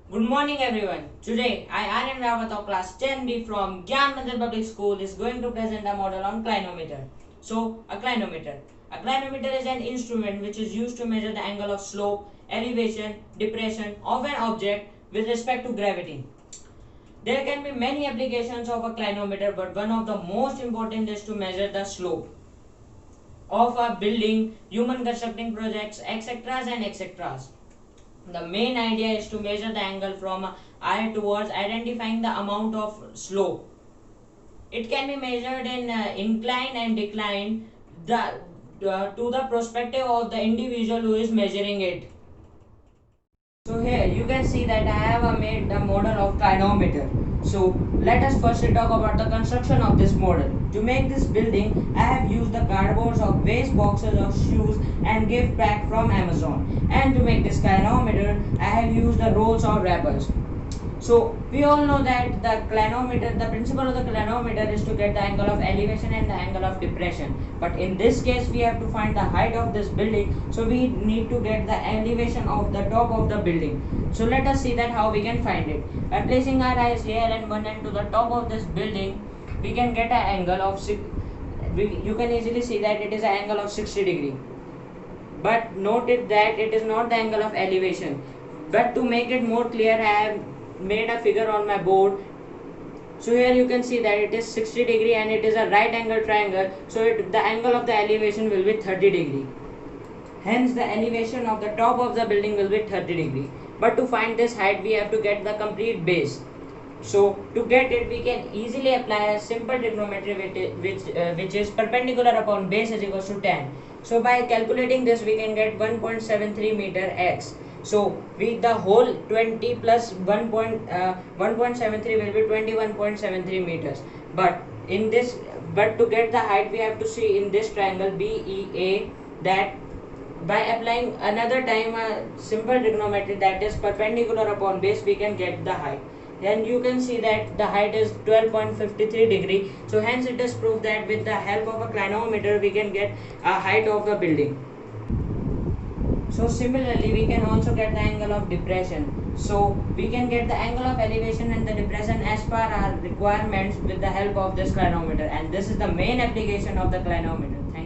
Good morning everyone. Today I Anand Rawat of class 10B from Gyan Mandir Public School is going to present a model on clinometer. So a clinometer. A clinometer is an instrument which is used to measure the angle of slope, elevation, depression of an object with respect to gravity. There can be many applications of a clinometer, but one of the most important is to measure the slope of a building, human constructing projects, etc. and etc. The main idea is to measure the angle from eye towards identifying the amount of slope. It can be measured in incline and decline to the perspective of the individual who is measuring it. So here you can see that I have made the model of clinometer. So let us firstly talk about the construction of this model. To make this building, I have used the cardboards of waste boxes of shoes and gift pack from Amazon. And to make this clinometer, I have used the rolls of wrappers. So we all know that the principle of the clinometer is to get the angle of elevation and the angle of depression. But in this case, we have to find the height of this building. So we need to get the elevation of the top of the building. So let us see that how we can find it. By placing our eyes here and one end to the top of this building, we can get an angle of you can easily see that it is an angle of 60 degree. But note it that it is not the angle of elevation. But to make it more clear, I have made a figure on my board. So here you can see that it is 60 degree and it is a right angle triangle. So the angle of the elevation will be 30 degree. Hence the elevation of the top of the building will be 30 degree. But to find this height, we have to get the complete base. So to get it, we can easily apply a simple trigonometry which is perpendicular upon base is equals to tan. So by calculating this, we can get 1.73 meter x. So with the whole 20 plus 1.73 will be 21.73 meters. But to get the height, we have to see in this triangle BEA that by applying another time a simple trigonometry, that is perpendicular upon base, we can get the height. Then you can see that the height is 12.53 degree. So hence it is proved that with the help of a clinometer we can get a height of the building. So similarly we can also get the angle of depression. So we can get the angle of elevation and the depression as per our requirements with the help of this clinometer, and this is the main application of the clinometer. Thank you.